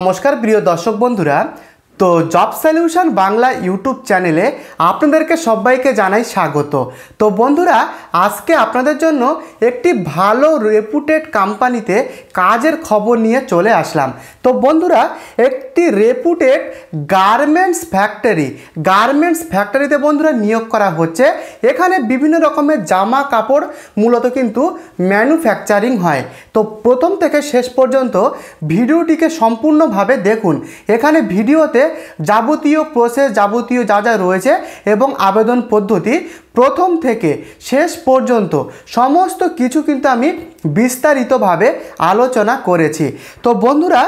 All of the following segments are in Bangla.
নমস্কার প্রিয় দর্শক বন্ধুরা। তো জব সলিউশন বাংলা ইউটিউব চ্যানেলে আপনাদেরকে সবাইকে জানাই স্বাগত। তো বন্ধুরা, আজকে আপনাদের জন্য একটি ভালো রেপুটেড কোম্পানিতে কাজের খবর নিয়ে চলে আসলাম। তো বন্ধুরা, একটি রেপুটেড গার্মেন্টস ফ্যাক্টরিতে বন্ধুরা নিয়োগ করা হচ্ছে। এখানে বিভিন্ন রকমের জামা কাপড় মূলত কিন্তু ম্যানুফ্যাকচারিং হয়। তো প্রথম থেকে শেষ পর্যন্ত ভিডিওটিকে সম্পূর্ণভাবে দেখুন। এখানে ভিডিওতে যাবতীয় প্রসেস, যাবতীয় যা যা রয়েছে এবং আবেদন পদ্ধতি প্রথম থেকে শেষ পর্যন্ত সমস্ত কিছু কিন্তু আমি বিস্তারিতভাবে আলোচনা করেছি। তো বন্ধুরা,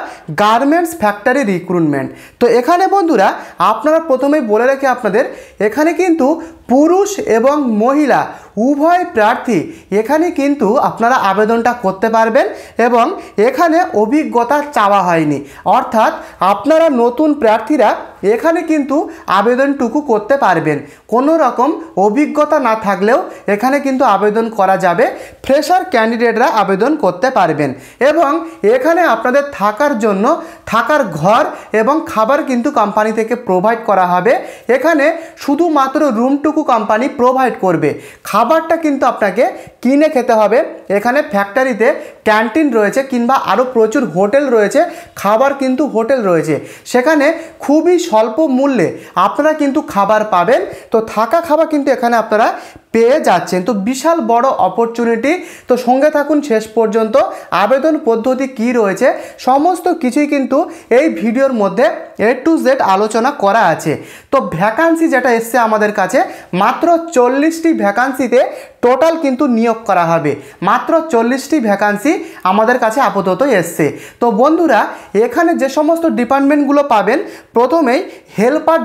গার্মেন্টস ফ্যাক্টরি রিক্রুটমেন্ট। তো এখানে বন্ধুরা আপনারা প্রথমেই বলে রাখি আপনাদের, এখানে কিন্তু পুরুষ এবং মহিলা উভয় প্রার্থী এখানে কিন্তু আপনারা আবেদনটা করতে পারবেন এবং এখানে অভিজ্ঞতা চাওয়া হয়নি। অর্থাৎ আপনারা নতুন প্রার্থীরা এখানে কিন্তু আবেদনটুকু করতে পারবেন। কোনো রকম অভিজ্ঞতা না থাকলেও এখানে কিন্তু আবেদন করা যাবে। ফ্রেশার ক্যান্ডিডেটরা আবেদন করতে পারবেন এবং এখানে আপনাদের থাকার জন্য থাকার ঘর এবং খাবার কিন্তু কোম্পানি থেকে প্রোভাইড করা হবে। এখানে শুধুমাত্র রুমটুকু কোম্পানি প্রোভাইড করবে, খাবারটা কিন্তু আপনাকে কিনে খেতে হবে। এখানে ফ্যাক্টরিতে ক্যান্টিন রয়েছে কিংবা আরও প্রচুর হোটেল রয়েছে, খাবার কিন্তু হোটেল রয়েছে, সেখানে খুবই স্বল্প মূল্যে আপনারা কিন্তু খাবার পাবেন। তো থাকা খাবার কিন্তু এখানে আপনারা পেয়ে যাচ্ছেন। তো বিশাল বড় অপরচুনিটি। তো সঙ্গে থাকুন শেষ পর্যন্ত। আবেদন পদ্ধতি কি রয়েছে সমস্ত কিছুই কিন্তু এই ভিডিওর মধ্যে A to Z আলোচনা করা আছে। তো ভ্যাকান্সি যেটা এসছে আমাদের কাছে, মাত্র 40টি ভ্যাকান্সিতে টোটাল কিন্তু নিয়োগ করা হবে। মাত্র 40টি ভ্যাকান্সি আমাদের কাছে আপাতত এসছে। তো বন্ধুরা, এখানে যে সমস্ত ডিপার্টমেন্টগুলো পাবেন, প্রথমেই হেল্পার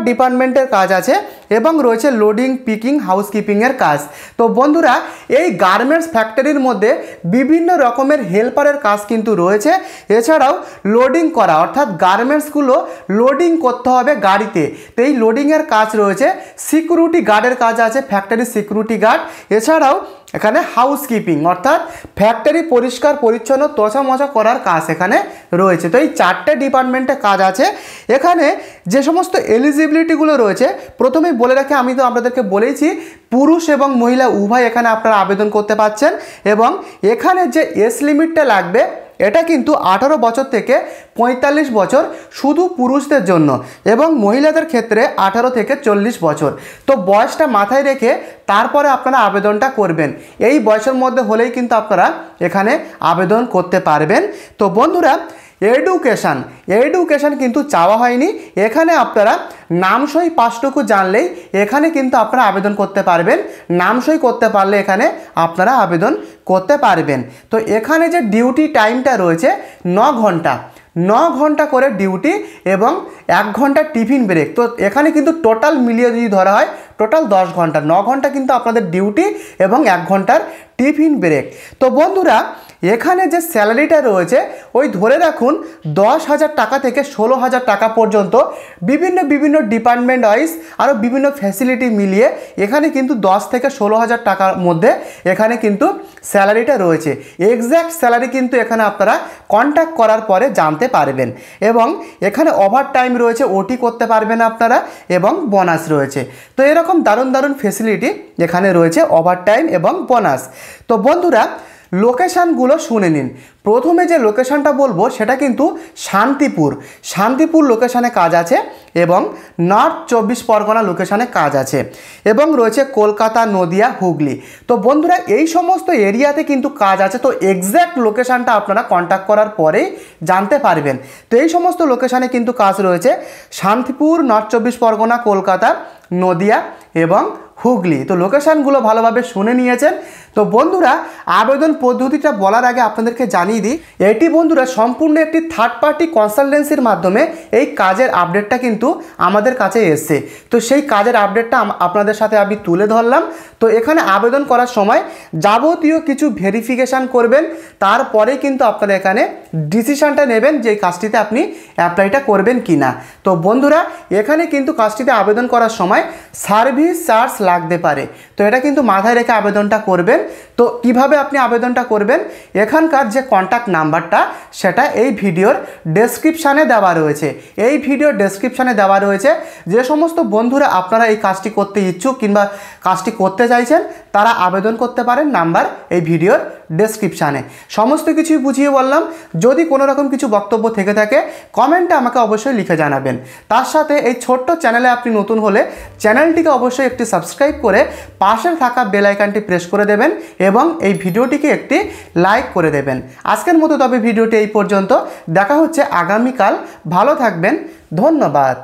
ডিপার্টমেন্টের কাজ আছে এবং রয়েছে লোডিং, পিকিং, হাউসকিপিংয়ের কাজ। তো বন্ধুরা, এই গার্মেন্টস ফ্যাক্টরির মধ্যে বিভিন্ন রকমের হেল্পারের কাজ কিন্তু রয়েছে। এছাড়াও লোডিং করা, অর্থাৎ গার্মেন্টসগুলো লোডিং করতে হবে গাড়িতে। তো এই লোডিংয়ের কাজ রয়েছে। সিকিউরিটি গার্ডের কাজ আছে, ফ্যাক্টরি সিকিউরিটি গার্ড। এছাড়াও এখানে হাউসকিপিং, অর্থাৎ ফ্যাক্টরি পরিষ্কার পরিচ্ছন্ন তোছা মোছা করার কাজ এখানে রয়েছে। তো এই 4টে ডিপার্টমেন্টে কাজ আছে। এখানে যে সমস্ত এলিজিবিলিটিগুলো রয়েছে প্রথমেই বলে রাখি, আমি তো আপনাদেরকে বলেইছি পুরুষ এবং মহিলা উভয় এখানে আপনারা আবেদন করতে পারছেন এবং এখানে যে এজ লিমিটটা লাগবে এটা কিন্তু 18 বছর থেকে 45 বছর শুধু পুরুষদের জন্য এবং মহিলাদের ক্ষেত্রে 18 থেকে 40 বছর। তো বয়সটা মাথায় রেখে তারপরে আপনারা আবেদনটা করবেন। এই বয়সের মধ্যে হলেই কিন্তু আপনারা এখানে আবেদন করতে পারবেন। তো বন্ধুরা, এডুকেশান কিন্তু চাওয়া হয়নি। এখানে আপনারা নামসই পাসটুকু জানলেই এখানে কিন্তু আপনারা আবেদন করতে পারবেন। নামসই করতে পারলে এখানে আপনারা আবেদন করতে পারবেন। তো এখানে যে ডিউটি টাইমটা রয়েছে 9 ঘন্টা করে ডিউটি এবং 1 ঘন্টা টিফিন ব্রেক। তো এখানে কিন্তু টোটাল মিলিয়ে যদি ধরা হয় টোটাল 10 ঘন্টা, 9 ঘন্টা কিন্তু আপনাদের ডিউটি এবং 1 ঘন্টার টিফিন ব্রেক। তো বন্ধুরা, এখানে যে স্যালারিটা রয়েছে ওই ধরে রাখুন 10,000 টাকা থেকে 16,000 টাকা পর্যন্ত। বিভিন্ন ডিপার্টমেন্ট ওয়াইজ আরও বিভিন্ন ফ্যাসিলিটি মিলিয়ে এখানে কিন্তু 10 থেকে 16,000 টাকার মধ্যে এখানে কিন্তু স্যালারিটা রয়েছে। এক্স্যাক্ট স্যালারি কিন্তু এখানে আপনারা কন্ট্যাক্ট করার পরে জানতে পারবেন এবং এখানে ওভার টাইম রয়েছে, ওটি করতে পারবেন আপনারা এবং বোনাস রয়েছে। তো এরকম দারুণ ফ্যাসিলিটি এখানে রয়েছে, ওভার টাইম এবং বোনাস। তো বন্ধুরা, লোকেশানগুলো শুনে নিন। প্রথমে যে লোকেশানটা বলবো সেটা কিন্তু শান্তিপুর লোকেশানে কাজ আছে এবং নর্থ 24 পরগনা লোকেশানে কাজ আছে এবং রয়েছে কলকাতা, নদিয়া, হুগলি। তো বন্ধুরা, এই সমস্ত এরিয়াতে কিন্তু কাজ আছে। তো এক্স্যাক্ট লোকেশানটা আপনারা কন্ট্যাক্ট করার পরেই জানতে পারবেন। তো এই সমস্ত লোকেশানে কিন্তু কাজ রয়েছে, শান্তিপুর, নর্থ 24 পরগনা, কলকাতা, নদিয়া এবং হুগলি। তো লোকেশানগুলো ভালোভাবে শুনে নিয়েছেন। তো বন্ধুরা, আবেদন পদ্ধতিটা বলার আগে আপনাদেরকে জানিয়ে দিই, এটি বন্ধুরা সম্পূর্ণ একটি থার্ড পার্টি কনসালটেন্সির মাধ্যমে এই কাজের আপডেটটা কিন্তু আমাদের কাছে এসছে। তো সেই কাজের আপডেটটা আপনাদের সাথে আমি তুলে ধরলাম। তো এখানে আবেদন করার সময় যাবতীয় কিছু ভেরিফিকেশান করবেন, তারপরে কিন্তু আপনারা এখানে ডিসিশানটা নেবেন যে কাজটিতে আপনি অ্যাপ্লাইটা করবেন কি না। তো বন্ধুরা, এখানে কিন্তু কাজটিতে আবেদন করার সময় সার্ভিস চার্জ লাগতে পারে। তো এটা কিন্তু মাথায় রেখে আবেদনটা করবেন। তো কিভাবে আপনি আবেদনটা করবেন, এখানকার যে কন্ট্যাক্ট নাম্বারটা সেটা এই ভিডিওর ডেসক্রিপশানে দেওয়া রয়েছে। এই ভিডিওর ডেসক্রিপশানে দেওয়া রয়েছে। যে সমস্ত বন্ধুরা আপনারা এই কাজটি করতে ইচ্ছুক কিংবা কাজটি করতে চাইছেন তারা আবেদন করতে পারেন, নাম্বার এই ভিডিওর ডেসক্রিপশানে। সমস্ত কিছুই বুঝিয়ে বললাম। যদি কোনো রকম কিছু বক্তব্য থেকে থাকে কমেন্টে আমাকে অবশ্যই লিখে জানাবেন। তার সাথে এই ছোট্ট চ্যানেলে আপনি নতুন হলে চ্যানেলটিকে অবশ্যই একটি সাবস্ক্রাইব করে পাশে থাকা বেল আইকনটি প্রেস করে দেবেন এবং এই ভিডিওটিকে একটি লাইক করে দেবেন। আজকের মতো তবে ভিডিওটি এই পর্যন্ত। দেখা হচ্ছে আগামীকাল। ভালো থাকবেন। ধন্যবাদ।